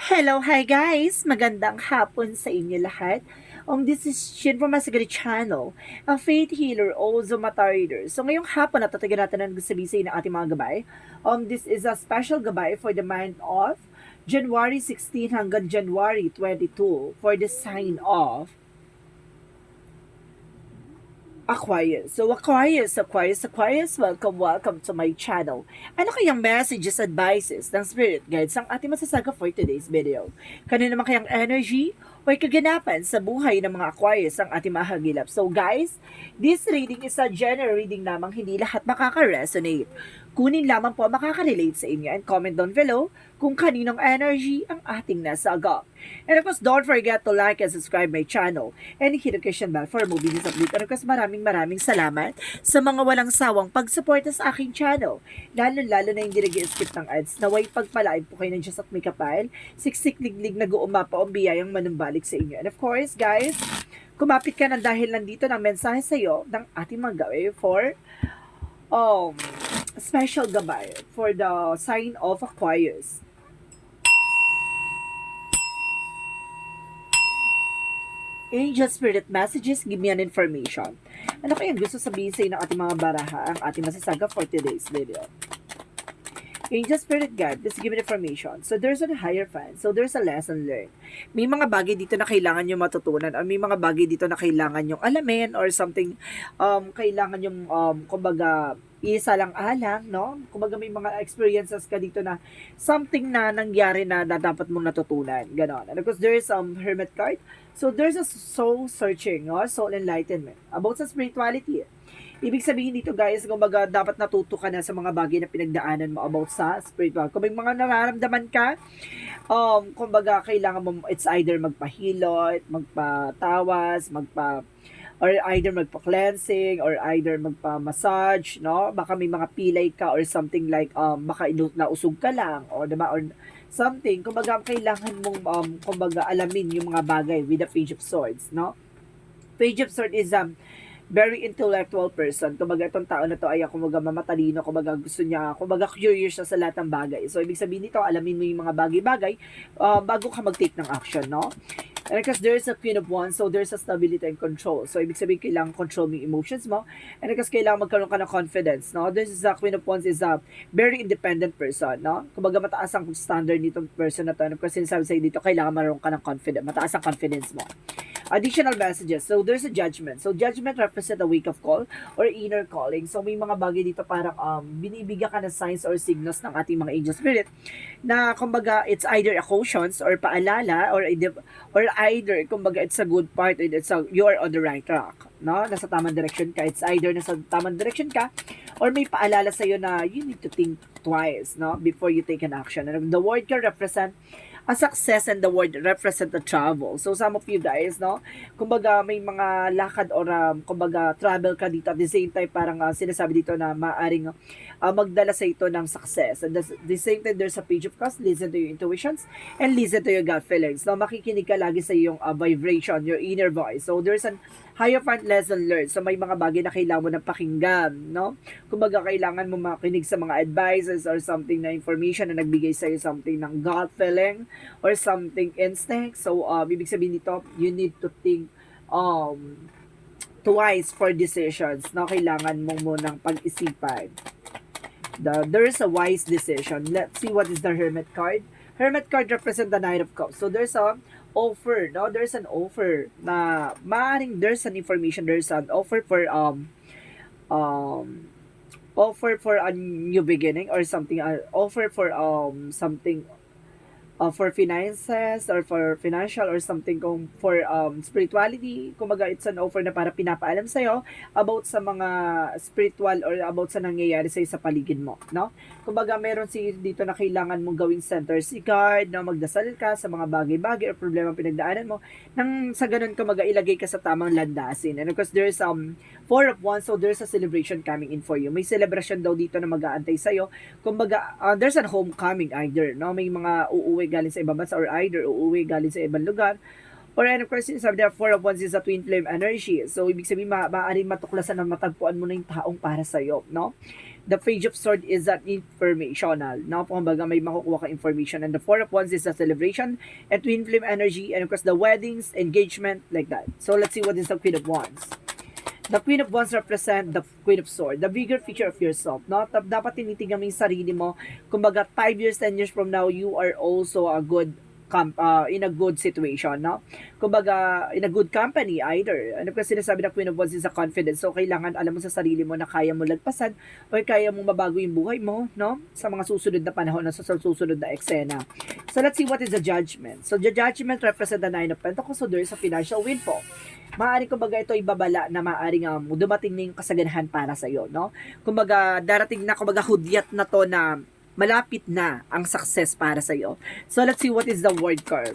Hello, hi guys! Magandang hapon sa inyo lahat. This is Shin from Masagari Channel, a faith healer, also mata reader. So ngayong hapon, natatagan natin ang sabihin ng ating mga gabay. This is a special gabay for the month of January 16 hanggang January 22 for the sign of Aquarius. So Aquarius, welcome to my channel. Ano kayang messages, advices ng spirit guides ang ating masasaga for today's video? Kanino naman kayang energy o kaganapan sa buhay ng mga Aquarius ang ating mahagilap? So guys, this reading is a general reading lamang, hindi lahat makaka-resonate. Kunin lamang po makaka-relate sa inyo and comment down below kung kaninong energy ang ating nasaga. And of course, don't forget to like and subscribe my channel and hit the notification bell for more videos update. And of course, maraming salamat sa mga walang sawang pagsuporta sa aking channel. Lalo na hindi nag-skip ng ads. Naway pagpalain po kayo ng Diyos at may kapal. Siksik liglig nag-uumapa o biyayang manumbalik sa inyo. And of course, guys, kumapit ka na dahil nandito ng mensahe sa iyo ng ating mga gawin for special gabay for the sign of Aquarius. Angel Spirit Messages, give me an information. Ano kaya gusto sabihin sa inyo ng ating mga baraha ang ating masasaga for today's video? Angel Spirit Guide, please give me information. So there's a higher fan. So there's a lesson learned. May mga bagay dito na kailangan nyo matutunan or may mga bagay dito na kailangan nyo alamin or something kailangan nyo kumbaga isa lang alang, no? Kumbaga may mga experiences ka dito na something na nangyari na dapat mong natutunan. Ganon. And of course, there is Hermit card. So there's a soul searching, no? Soul enlightenment. About sa spirituality. Ibig sabihin dito guys, kumbaga dapat natuto ka na sa mga bagay na pinagdaanan mo about sa spiritual. Kung may mga nararamdaman ka, kumbaga kailangan mo, it's either magpahilot, magpatawas, or either magpa-cleansing, or either magpa-massage, no? Baka may mga pilay ka or something like, baka nausog ka lang, or diba, or something. Kumbaga kailangan mong, kumbaga alamin yung mga bagay with the Page of Swords, no? Page of Swords is, very intellectual person. Kumbaga, itong tao na to ay kumbaga mamatalino, kumbaga gusto niya, kumbaga curious siya sa lahat ng bagay. So, ibig sabihin nito, alamin mo yung mga bagay-bagay bago ka mag-take ng action, no? And because there's a Queen of Wands, so there's a stability and control. So, ibig sabihin, kailangan control mo yung emotions mo. And because kailangan magkaroon ka ng confidence, no? This is a Queen of Wands is a very independent person, no? Kumbaga, mataas ang standard nitong person na to. And because sinasabi sa'yo dito, kailangan maroon ka ng confidence. Mataas ang confidence mo. Additional messages. So, there's a judgment. So, judgment represent a wake-up call or inner calling. So, may mga bagay dito parang binibigyan ka ng signs or signals ng ating mga angel spirit na, kumbaga, it's either a cautions or paalala or either, kumbaga, it's a good part or you're on the right track. No? Nasa tamang direction ka. It's either nasa tamang direction ka or may paalala sa'yo na you need to think twice, no? Before you take an action. And the word can represent a success and the word represent the travel. So some of you guys, no, kumbaga may mga lakad or kumbaga travel ka dito at the same time parang sinasabi dito na maaring magdala sa ito ng success. And the same time there's a Page of Cups, listen to your intuitions and listen to your gut feelings. No, makikinig ka lagi sa iyong vibration, your inner voice. So there's an higher front lesson learned. So may mga bagay na kailangan mo ng pakinggan, no? Kumbaga kailangan mo makinig sa mga advices or something na information na nagbigay sa iyo something ng gut feeling or something instinct. So ibig sabihin dito, you need to think twice for decisions, no? Kailangan mo munang pag-isipan. There is a wise decision. Let's see what is the Hermit card. Hermit card represent the Knight of Cups. So there's a offer, no? There's an offer na maaring there's an information, there's an offer for offer for a new beginning or something, offer for something for finances or for financial or something kung for spirituality. Kumbaga it's an offer na para pinapaalam sa'yo about sa mga spiritual or about sa nangyayari sa'yo sa paligid mo, no? Kumbaga meron dito na kailangan mong gawing center si God, na magdasal ka sa mga bagay-bagay or problema pinagdaanan mo nang sa ganun kumbaga ilagay ka sa tamang landasin. And of course there's Four of Wands, so there's a celebration coming in for you. May celebration daw dito na mag-aantay sa'yo. Kumbaga, there's a homecoming either, no? May mga uuwi galing sa ibang bansa or either uuwi galing sa ibang lugar. Or and of course, sabi na, Four of Wands is a twin flame energy. So, ibig sabihin, maaaring matuklasan na matagpuan mo na yung taong para sa'yo, no? The Page of Swords is an informational. Now, kumbaga may makukuha ka information. And the Four of Wands is a celebration and twin flame energy. And of course, the weddings, engagement, like that. So, let's see what is the Queen of Wands. The Queen of Wands represent the Queen of Swords, the bigger feature of yourself. No? Dapat tinitingnan mo yung sarili mo. Kumbaga, 5 years, 10 years from now, you are also a good in a good situation, no? Kumbaga, in a good company, either. Ano kasi sinasabi na Queen of Wands is a confidence. So, kailangan alam mo sa sarili mo na kaya mo lagpasan o kaya mo mabago yung buhay mo, no? Sa mga susunod na panahon, sa susunod na eksena. So, let's see what is the Judgment. So, the Judgment represent the Nine of Pentacles. So, there is a financial windfall. Maaaring kumbaga ito ibabala na maaaring dumating na yung kasaganahan para sa iyo, no? Kumbaga, darating na kumbaga hudyat na to na malapit na ang success para sa iyo. So, let's see what is the word card.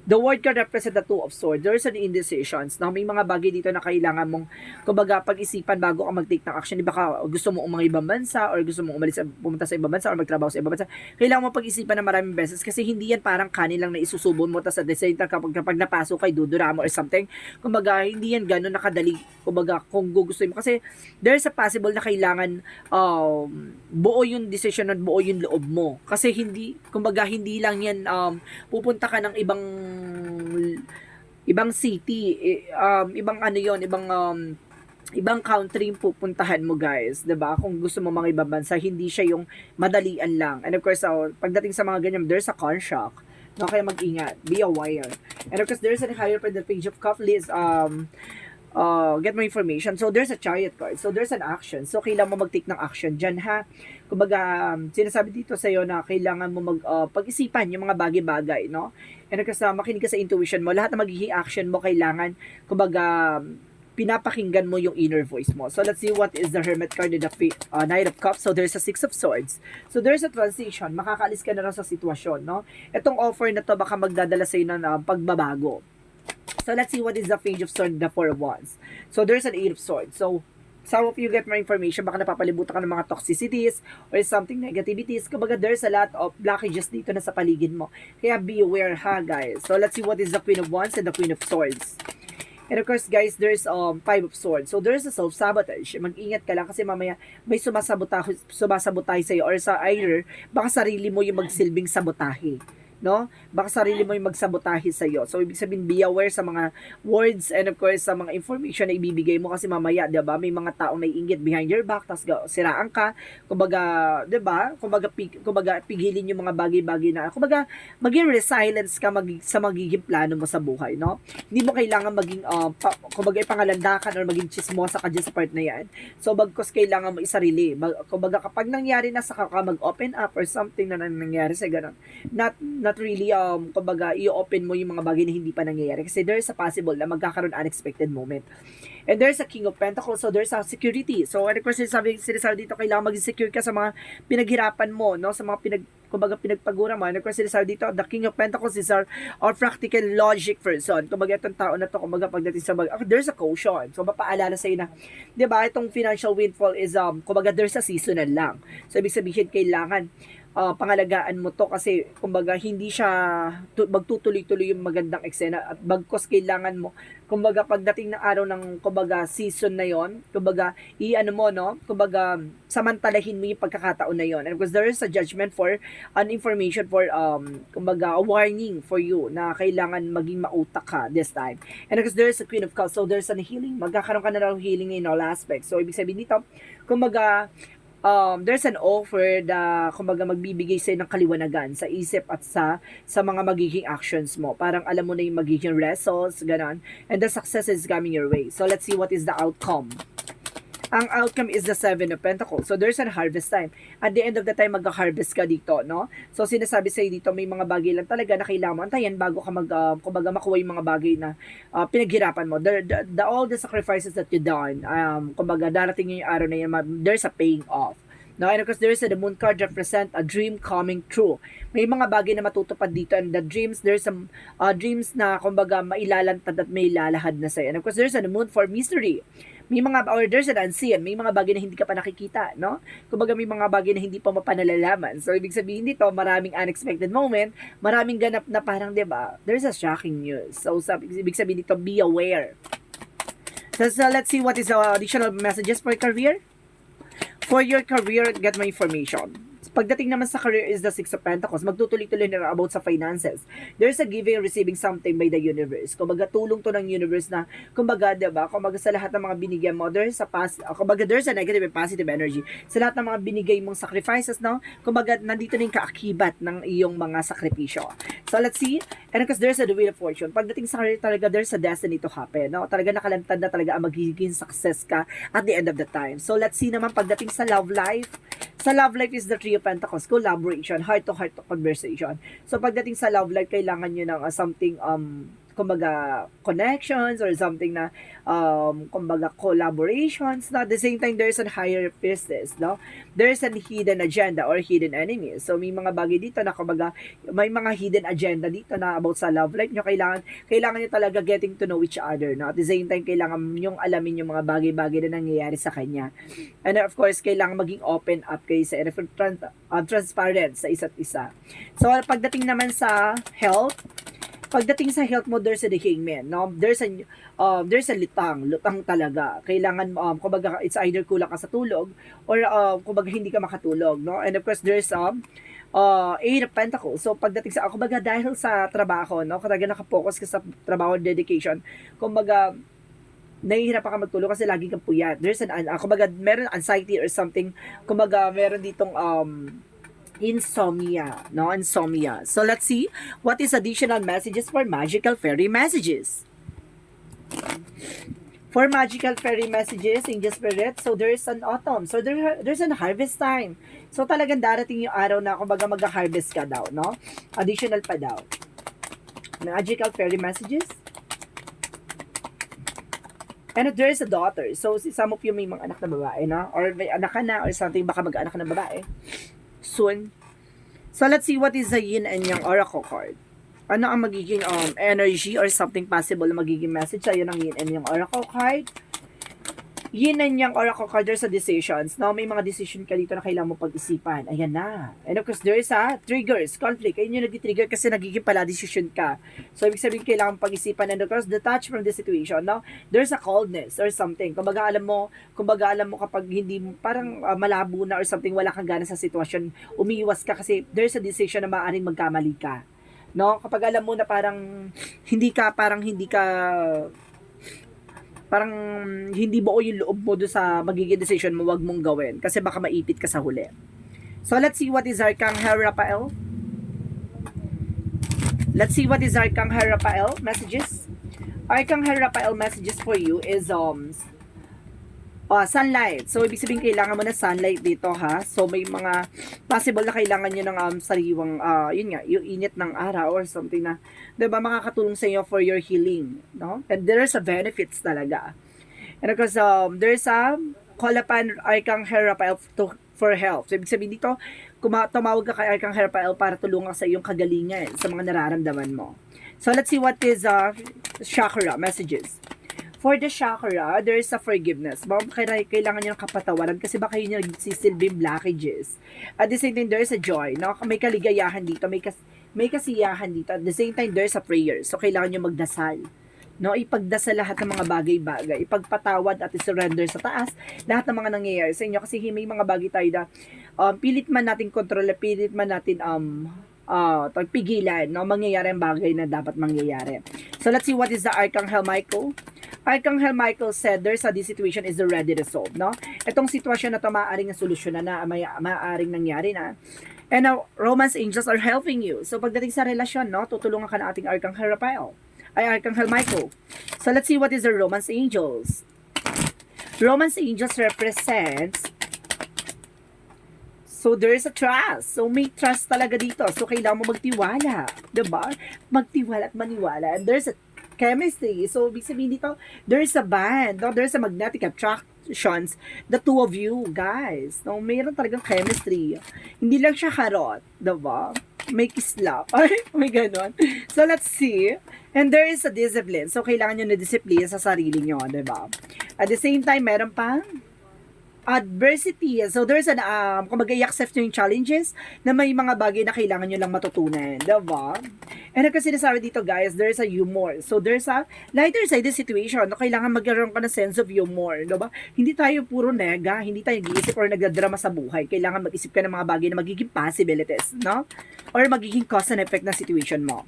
The word card represent the Two of Swords. There's an indecisions. Now, may mga bagay dito na kailangan mong, kumbaga, pag-isipan bago ka mag-take ng action. Di ba ka gusto mo umang ibang bansa or gusto mo umalis, pumunta sa ibang bansa or magtrabaho sa ibang bansa. Kailangan mo pag-isipan na maraming beses kasi hindi yan parang kanin lang na isusubon mo tapos at the same time kapag napasok kay dudura mo or something. Kumbaga, hindi yan gano'n nakadali. Kumbaga, kung gugustuhin mo. Kasi there's a possible na kailangan buo yung decision at buo yung loob mo. Kasi hindi, kumbaga, hindi lang yan pupunta ka ng ibang city, ibang ano yon, ibang country yung pupuntahan mo, guys, 'di ba? Kung gusto mo mga ibang bansa, hindi siya yung madalian lang. And of course, pagdating sa mga ganyan, there's a contract. No, kaya mag-ingat, be aware. And of course, there's a higher for the Page of Cups list, get more information. So, there's a Chariot card. So, there's an action. So, kailangan mo mag-take ng action dyan, ha? Kumbaga, sinasabi dito sa'yo na kailangan mo pag-isipan yung mga bagay-bagay, no? And kasi makinig ka sa intuition mo. Lahat na magiging action mo, kailangan, kumbaga, pinapakinggan mo yung inner voice mo. So, let's see what is the Hermit card in the Knight of Cups. So, there's a Six of Swords. So, there's a transition. Makakaalis ka na lang sa sitwasyon, no? Itong offer na to baka magdadala sa'yo ng pagbabago. So, let's see what is the Page of Swords, the Four of Wands. So, there's an Eight of Swords. So, some of you get more information, baka napapalibutan ka ng mga toxicities or something negativities. Kumbaga, there's a lot of blockages dito na sa paligid mo. Kaya be aware, ha, guys. So, let's see what is the Queen of Wands and the Queen of Swords. And of course, guys, there's Five of Swords. So, there's a self-sabotage. Mag-ingat ka lang kasi mamaya may sumasabotahe sa'yo or sa either, baka sarili mo yung magsilbing sabotahe. No? Baka sarili mo yung magsabotahe sa iyo. So, ibig sabihin, be aware sa mga words and of course, sa mga information na ibibigay mo kasi mamaya, di ba, may mga taong naiinggit behind your back, tas siraan ka, kumbaga, di ba, kumbaga, pigilin yung mga bagay-bagay na, kumbaga, maging resilience ka sa magiging plano mo sa buhay, no? Hindi mo kailangan maging, kumbaga, ipangalandakan or maging chismosa ka dyan sa part na yan. So, bagkos kailangan mo isarili. Kumbaga, kapag nangyari na sa ka mag-open up or something na nangyari sa ganun, not really, kumbaga, i-open mo yung mga bagay na hindi pa nangyayari. Kasi there's a possible na magkakaroon unexpected moment. And there's a King of Pentacles, so there's a security. So, and of course, sinasabi dito, kailangan maging secure ka sa mga pinaghirapan mo, no? Sa mga pinagpagura mo. And of course, sinasabi dito, the King of Pentacles is our practical logic person. Kumbaga, itong tao na to, kumbaga, pagdating sa there's a caution. So, mapaalala sa'yo na, di ba, itong financial windfall is, kumbaga, there's a seasonal lang. So, ibig sabihin, kailangan, pangalagaan mo to kasi kumbaga hindi siya magtutuloy-tuloy yung magandang eksena at bagkos kailangan mo kumbaga pagdating ng araw ng kumbaga season na yon kumbaga i-ano mo no kumbaga samantalahin mo yung pagkakataon na yon and because there is a judgment for an information for kumbaga a warning for you na kailangan maging mautak ka this time and because there is a Queen of Cups so there's an healing magkakaroon ka na raw healing in all aspects so ibig sabihin dito kumbaga there's an offer na kumbaga magbibigay sa'yo ng kaliwanagan sa isip at sa mga magiging actions mo. Parang alam mo na yung magiging results, ganon. And the success is coming your way. So, let's see what is the outcome. Ang outcome is the Seven of Pentacles. So, there's an harvest time. At the end of the time, mag-harvest ka dito, no? So, sinasabi sa'yo dito, may mga bagay lang talaga na kailangan mo antayan bago ka kumbaga, makuha yung mga bagay na pinaghirapan mo. All the sacrifices that you done, kumbaga, darating yung araw na yan, there's a paying off. No, and of course, there's the Moon card represent a dream coming true. May mga bagay na matutupad dito and the dreams, there's some dreams na kumbaga mailalantad at may lalahad na sa'yo. And of course, there's the Moon for mystery. May mga, or there's an unseen, may mga bagay na hindi ka pa nakikita, no? Kumbaga may mga bagay na hindi pa mapanalalaman. So, ibig sabihin dito, maraming unexpected moment, maraming ganap na parang, diba, there's a shocking news. So, ibig sabihin dito, be aware. So, let's see what is the additional messages for career. For your career, get my information. Pagdating naman sa career is the Six of Pentacles, magtutuloy-tuloy na about sa finances. There's a giving and receiving something by the universe. Kumbaga, tulong to ng universe na, kumbaga, diba, kumbaga sa lahat ng mga binigyan mo, kumbaga, there's a negative and positive energy. Sa lahat ng mga binigay mong sacrifices, no? Kumbaga, nandito na yung kaakibat ng iyong mga sakripisyo. So, let's see. And because there's a wheel of fortune. Pagdating sa career talaga, there's a destiny to happen, no? Talaga nakalantad na talaga ang magiging success ka at the end of the time. So, let's see naman pagdating sa love life. Sa love life is the Three of Pentacles, collaboration, heart-to-heart conversation. So, pagdating sa love life, kailangan nyo ng something, kumbaga, connections or something na, kumbaga, collaborations. No? At the same time, there's a higher business, no? There's a hidden agenda or hidden enemy. So, may mga bagay dito na, kumbaga, may mga hidden agenda dito na about sa love life nyo. Kailangan nyo talaga getting to know each other, no? At the same time, kailangan nyo alamin yung mga bagay-bagay na nangyayari sa kanya. And of course, kailangan maging open up kayo sa transparent sa isa't isa. So, pagdating naman sa health mo, there's a hangman, no? There's a lutang talaga. Kailangan, kumbaga, it's either kulang ka sa tulog or, kumbaga, hindi ka makatulog, no? And of course, there's, Eight of Pentacles. So, pagdating sa, kumbaga, dahil sa trabaho, no? Kaya nakapokus ka sa trabaho, dedication, kumbaga, nahihirapan ka magtulog kasi lagi kang puyat. There's kumbaga, meron anxiety or something, kumbaga, meron ditong, insomnia, no? Insomnia. So, let's see what is additional messages for magical fairy messages. For magical fairy messages, angel spirit, so there's an autumn. So, there's an harvest time. So, talagang darating yung araw na, kumbaga, mag-harvest ka daw, no? Additional pa daw. Magical fairy messages. And if there is a daughter, so some of you may mga anak na babae, no? Or may anak ka na or something, baka mag-anak ka na babae soon. So, let's see what is the yin and yang oracle card. Ano ang magiging energy or something possible na magiging message sa'yo ng yin and yang oracle card. Yin and yang oracle card, there's a decisions. Now, may mga decision ka dito na kailangan mo pag-isipan. Ayan na. And of course, there's a triggers, conflict. Ayun yung nag-trigger kasi nagiging pala decision ka. So, ibig sabihin, kailangan pag-isipan. And of course, detach from the situation. Now, there's a coldness or something. Kumbaga, alam mo kapag hindi, parang malabo na or something, wala kang gana sa sitwasyon, umiiwas ka kasi there's a decision na maaaring magkamali ka. No? Kapag alam mo na parang hindi ka hindi buo yung loob mo doon sa magiging decision mo, wag mong gawin kasi baka maipit ka sa huli. So, let's see what is Arcangel Raphael. Let's see what is Arcangel Raphael messages. Arcangel Raphael messages for you is sunlight. So, ibig sabihin, kailangan mo na sunlight dito, ha? So, may mga possible na kailangan nyo ng sariwang, yun nga, yung init ng araw or something na, diba, makakatulong sa inyo for your healing, no? And there's a benefits talaga. And of course, there's a call upon Arcangel Raphael for help. So, ibig sabihin dito, tumawag ka kay Arcangel Raphael para tulungan sa iyong kagalingan sa mga nararamdaman mo. So, let's see what is chakra messages. For the chakra, there is a forgiveness. Kailangan nyo ng kapatawaran kasi baka yun yung nagsisilbing blockages. At the same time, there is a joy. No? May kaligayahan dito, may kasiyahan dito. At the same time, there is a prayer. So, kailangan nyo magdasal. No? Ipagdasal lahat ng mga bagay-bagay. Ipagpatawad at isurrender sa taas lahat ng mga nangyayari sa inyo. Kasi may mga bagay tayo na pilit man natin kontrol, pilit man natin pigilan, no? Mangyayari ang bagay na dapat mangyayari. So, let's see what is the Arcangel Michael. Arcangel Michael said, there's this situation is already resolved, no? Itong sitwasyon na ito, maaaring na solusyon na, maaaring nangyari na. And now, romance angels are helping you. So, pagdating sa relasyon, no, tutulungan ka na ating Arcangel Raphael. Arcangel Michael. So, let's see what is the romance angels. Romance angels represents, so, there is a trust. So, may trust talaga dito. So, kailangan mo magtiwala. Diba? Magtiwala at maniwala. And there's a chemistry. So, ibig sabihin dito, there's a bond. No? There's a magnetic attractions. The two of you, guys. No? Mayroon talagang chemistry. Hindi lang siya harot. Diba? May kislap. Ay, may ganon. So, let's see. And there is a discipline. So, kailangan nyo na discipline sa sarili nyo. Diba? At the same time, meron pang adversity. So there's an kumbaga i-accept nyo yung challenges na may mga bagay na kailangan nyo lang matutunan, diba? And kasi sinasabi dito guys, there's a humor. So there's a lighter side of situation. No, kailangan magkaroon ka ng sense of humor, diba? Hindi tayo puro nega, hindi tayo nag-iisip or nagdadrama sa buhay. Kailangan mag-isip ka ng mga bagay na magiging possibilities, no? Or magiging cause and effect na situation mo.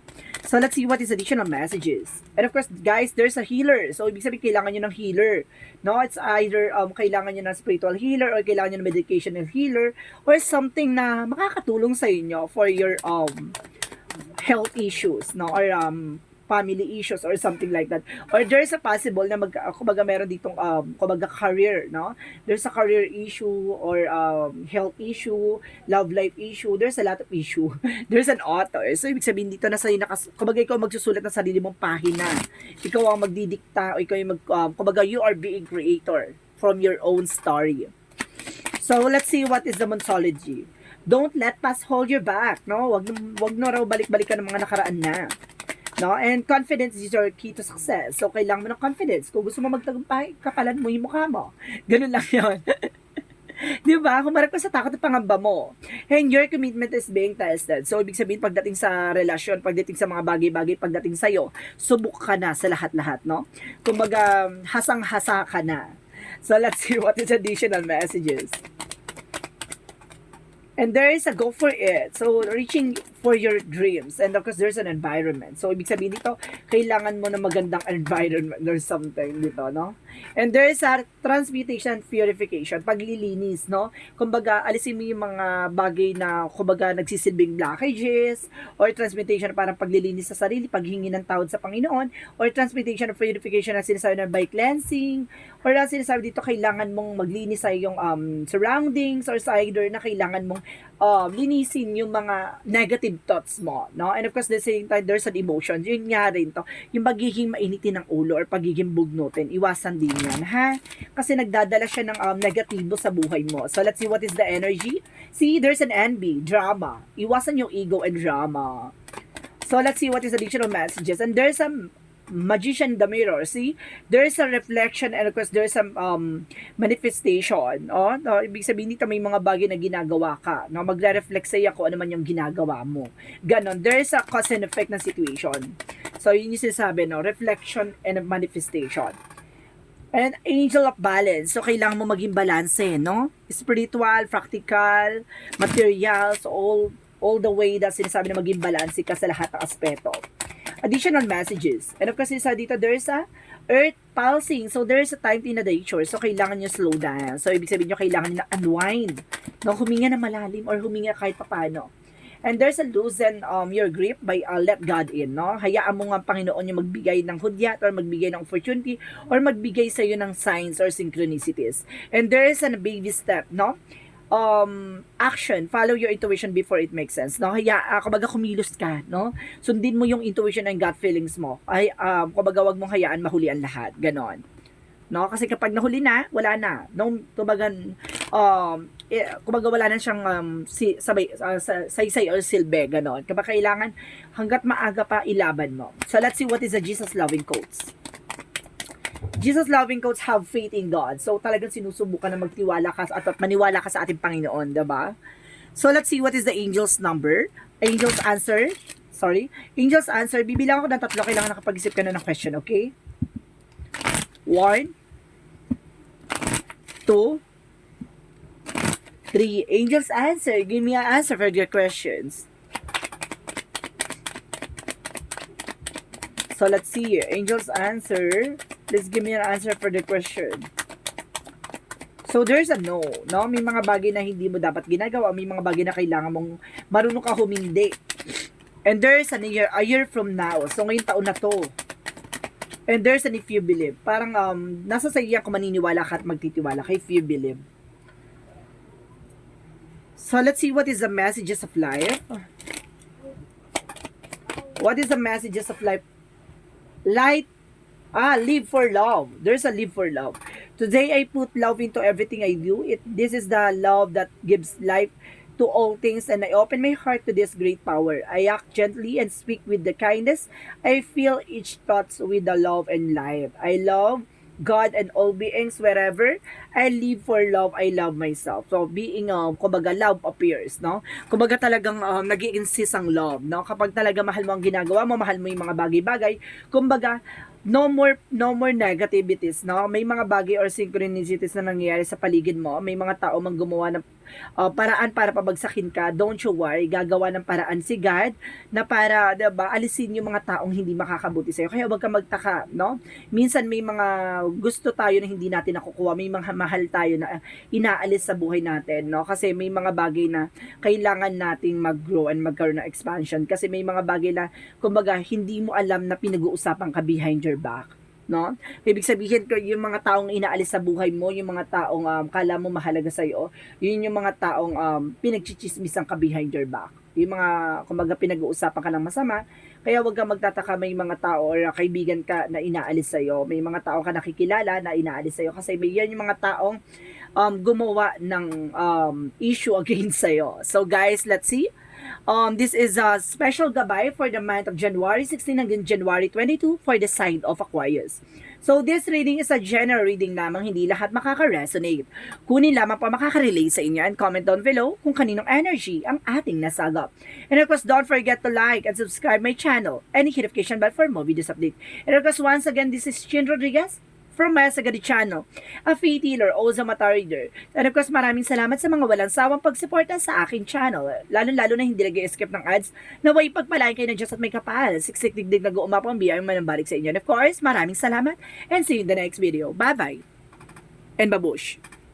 So let's see what is additional messages. And of course, guys, there's a healer. So ibig sabihin kailangan nyo ng healer. No, it's either kailangan nyo ng spiritual healer or kailangan nyo ng medication and healer or something na makakatulong sa inyo for your health issues, no, or family issues or something like that. Or there's a possible na kumbaga meron ditong kumbaga career, no? There's a career issue or health issue, love life issue. There's a lot of issue. There's an author. So ibig sabihin dito na sa'yo kumbaga ikaw magsusulat ng sarili mong pahina. Ikaw ang magdidikta o ikaw yung kumbaga you are being creator from your own story. So let's see what is the Monsology. Don't let past hold you back, no? Wag na raw balik-balikan ng mga nakaraan na. No? And confidence is your key to success. So, kailangan mo ng confidence. Kung gusto mo magtagumpay, kapalan mo yung mukha mo. Ganun lang yun. Di ba? Humarap ka sa takot at pangamba mo. And your commitment is being tested. So, ibig sabihin, pagdating sa relasyon, pagdating sa mga bagay-bagay, pagdating sa'yo, subok ka na sa lahat-lahat, no? Kumbaga, hasang-hasa ka na. So, let's see what is additional messages. And there is a go for it. So, reaching for your dreams. And of course, there's an environment. So, ibig sabihin dito, kailangan mo na magandang environment or something dito, no? And there is a transmutation and purification. Paglilinis, no? Kumbaga, alisin mo yung mga bagay na, kumbaga, nagsisilbing blockages, or transmutation parang paglilinis sa sarili, paghingi ng tawad sa Panginoon, or transmutation and purification na sinasabi na by cleansing, or na sinasabi dito, kailangan mong maglinis sa iyong surroundings, or sa either na kailangan mong linisin yung mga negative thoughts mo, no? And of course, the same time, there's an emotion. Yun nga rin to, yung magiging mainitin ng ulo or pagiging bugnutin, iwasan din yan, ha? Kasi nagdadala siya ng negatibo sa buhay mo. So, let's see what is the energy. See, there's an envy, drama. Iwasan yung ego and drama. So, let's see what is additional messages. And there's some Magician the mirror. See, there's a reflection and of course there's some manifestation. Oh, no, ibig sabihin dito may mga bagay na ginagawa ka. No, magre-reflect sa'yo kung ano man yung ginagawa mo. Ganon. There's a cause and effect na situation. So yun yung sinasabi, no, reflection and manifestation. And angel of balance. So kailangan mo maging balanse, no? Spiritual, practical, materials, all the way that sinasabi na maging balanse ka sa lahat ng aspeto. Additional messages. And of course, isa dito, there's a earth pulsing. So, there's a time in the nature. So, kailangan nyo slow down. So, ibig sabihin nyo, kailangan nyo na unwind. No, huminga na malalim or huminga kahit papano. And there's a loosen your grip by let God in. No? Hayaan mo nga ang Panginoon yung magbigay ng hudyat or magbigay ng opportunity or magbigay sa'yo ng signs or synchronicities. And there is a baby step, no? Action, follow your intuition before it makes sense, no? Kumbaga kumilos ka, no? Sundin mo yung intuition and gut feelings mo. Kumbaga wag mong hayaan mahuli ang lahat, ganon. No? Kasi kapag nahuli na, wala na. No, kumbaga wala na siyang saysay or silbi, ganon. Kapag kailangan, hanggat maaga pa, ilaban mo. So let's see what is the Jesus loving quotes. Jesus loving quotes, have faith in God. So talagang sinusubukan na magtiwala ka at maniwala ka sa ating Panginoon, diba? So let's see what is the angel's number. Angel's answer. Angel's answer. Bibilang ako ng 3. Kailangan nakapag-isip ka na ng question, okay? 1, 2, 3. Angel's answer. Give me an answer for your questions. So let's see. Angel's answer. Please give me an answer for the question. So, there's a no. No? May mga bagay na hindi mo dapat ginagawa. May mga bagay na kailangan mong marunong ka humindi. And there's a year from now. So, ngayong taon na to. And there's an if you believe. Parang nasa sa iyo kung maniniwala ka at magtitiwala ka if you believe. So, let's see what is the messages of life. What is the messages of life? Light. Live for love. There's a live for love. Today, I put love into everything I do. This is the love that gives life to all things, and I open my heart to this great power. I act gently and speak with the kindness. I feel each thoughts with the love and life. I love God and all beings wherever I live for love, I love myself. So being kumbaga love appears, no? Kumbaga talagang nag-i-insist ang love, no? Kapag talaga mahal mo ang ginagawa mo, mahal mo yung mga bagay-bagay, kumbaga no more negativities, no? May mga bagay or synchronicities na nangyayari sa paligid mo. May mga tao mang gumawa ng paraan para pabagsakin ka. Don't you worry, gagawa ng paraan si God na para, 'di ba, alisin yung mga taong hindi makakabuti sa iyo. Kaya wag ka magtaka, no? Minsan may mga gusto tayo na hindi natin nakukuha, may mga mahal tayo na inaalis sa buhay natin, no? Kasi may mga bagay na kailangan nating mag-grow and magkaroon ng expansion kasi may mga bagay na kumbaga hindi mo alam na pinag-uusapan ka behind your back, no? Ibig sabihin ko yung mga taong inaalis sa buhay mo, yung mga taong kala mo mahalaga sa iyo, yun yung mga taong pinagchichismisan ka behind your back. Yung mga kumbaga pinag-uusapan ka ng masama, kaya wag kang magtataka may mga tao or kaibigan ka na inaalis sa iyo, may mga tao ka nakikilala na inaalis sa iyo kasi may yan yung mga taong gumawa ng issue against sa iyo. So guys, let's see. This is a special gabay for the month of January 16 hanggang January 22 for the sign of Aquarius. So this reading is a general reading lamang, hindi lahat makaka-resonate. Kunin lamang pa makaka-relate sa inyo and comment down below kung kaninong energy ang ating nasagap. And of course, don't forget to like and subscribe my channel and hit notification bell for more videos update. And of course, once again, this is Chin Rodriguez from my Sagadi channel, a faith healer, also mata reader. And of course, maraming salamat sa mga walang sawang pagsuporta sa aking channel. Lalo-lalo na hindi nag-skip ng ads, naway pagpalain kayo ng Diyos at may kapal. Siksik digdig na guumapang biyayang manambalik sa inyo. And of course, maraming salamat and see you in the next video. Bye-bye and babush!